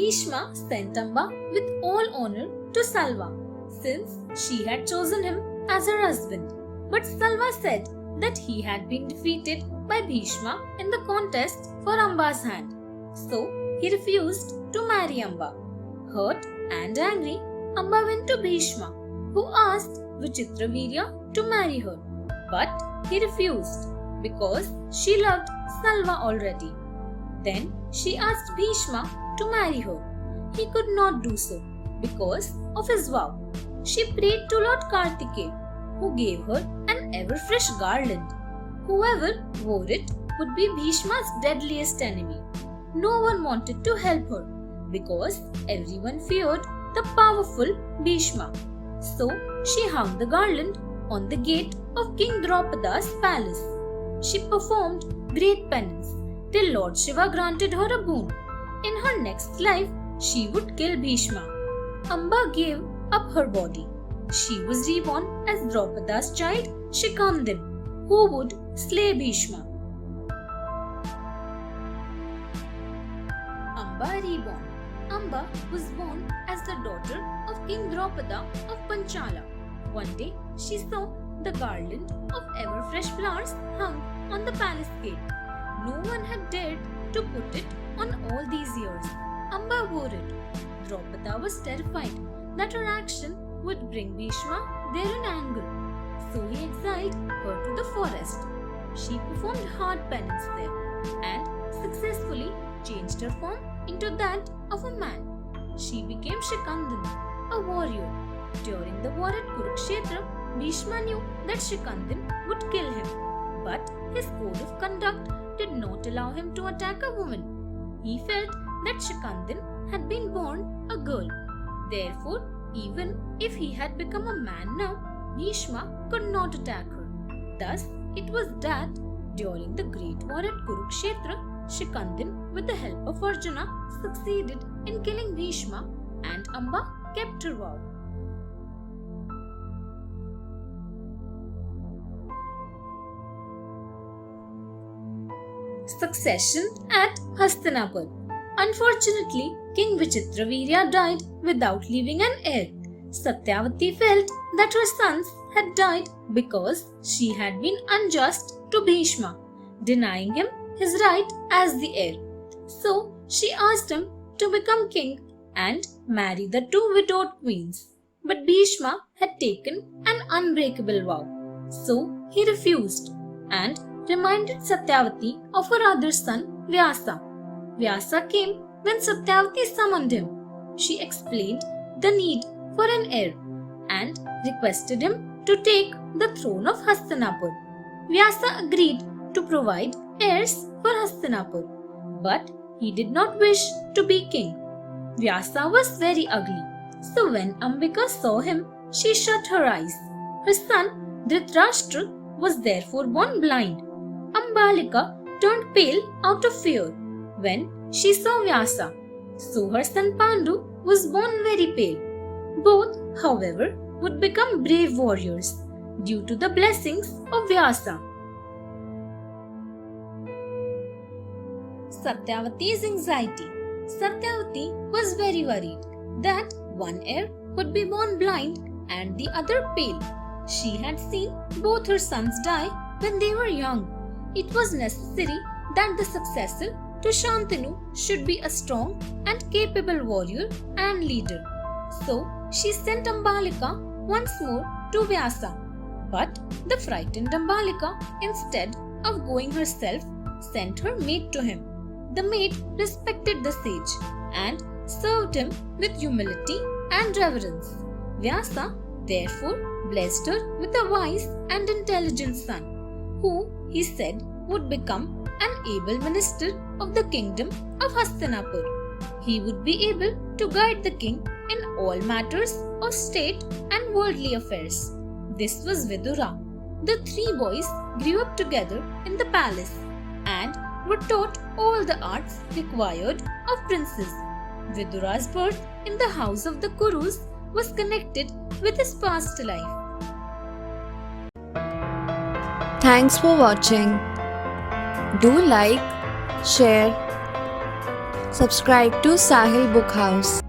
Bhishma sent Amba with all honor to Salva, since she had chosen him as her husband. But Salva said that he had been defeated by Bhishma in the contest for Amba's hand. So he refused to marry Amba. Hurt and angry, Amba went to Bhishma, who asked Vichitravirya to marry her. But he refused because she loved Salva already. Then she asked Bhishma to marry her. He could not do so because of his vow. She prayed to Lord Kartikeya, who gave her an ever-fresh garland. Whoever wore it would be Bhishma's deadliest enemy. No one wanted to help her because everyone feared the powerful Bhishma. So she hung the garland on the gate of King Draupada's palace. She performed great penance till Lord Shiva granted her a boon. In her next life, she would kill Bhishma. Amba gave up her body. She was reborn as Draupada's child Shikandin, who would slay Bhishma. Amba reborn. Amba was born as the daughter of King Draupada of Panchala. One day, she saw the garland of ever-fresh flowers hung on the palace gate. No one had dared to put it on all these years. Amba wore it. Draupada was terrified that her action would bring Bhishma there in anger. So he exiled her to the forest. She performed hard penance there and successfully changed her form into that of a man. She became Shikandin, a warrior. During the war at Kurukshetra, Bhishma knew that Shikandin would kill him. But his code of conduct did not allow him to attack a woman. He felt that Shikandin had been born a girl. Therefore, even if he had become a man now, Bhishma could not attack her. Thus, it was that during the great war at Kurukshetra, Shikandin, with the help of Arjuna, succeeded in killing Bhishma, and Amba kept her vow. Succession at Hastinapur. Unfortunately, King Vichitravirya died without leaving an heir. Satyavati felt that her sons had died because she had been unjust to Bhishma, denying him his right as the heir. So she asked him to become king and marry the two widowed queens. But Bhishma had taken an unbreakable vow. So he refused and reminded Satyavati of her other son Vyasa. Vyasa came when Satyavati summoned him. She explained the need for an heir and requested him to take the throne of Hastinapur. Vyasa agreed to provide heirs for Hastinapur, but he did not wish to be king. Vyasa was very ugly, so when Ambika saw him, she shut her eyes. Her son Dhritarashtra was therefore born blind. Ambalika turned pale out of fear when she saw Vyasa, so her son Pandu was born very pale. Both, however, would become brave warriors due to the blessings of Vyasa. Satyavati's anxiety. Satyavati was very worried that one heir would be born blind and the other pale. She had seen both her sons die when they were young. It was necessary that the successor to Shantanu should be a strong and capable warrior and leader. So she sent Ambalika once more to Vyasa. But the frightened Ambalika, instead of going herself, sent her maid to him. The maid respected the sage and served him with humility and reverence. Vyasa therefore blessed her with a wise and intelligent son, who, he said, would become an able minister of the kingdom of Hastinapur. He would be able to guide the king in all matters of state and worldly affairs. This was Vidura. The three boys grew up together in the palace and were taught all the arts required of princes. Vidura's birth in the house of the Kurus was connected with his past life. Thanks for watching. Do like, share, Subscribe to Sahil Book House.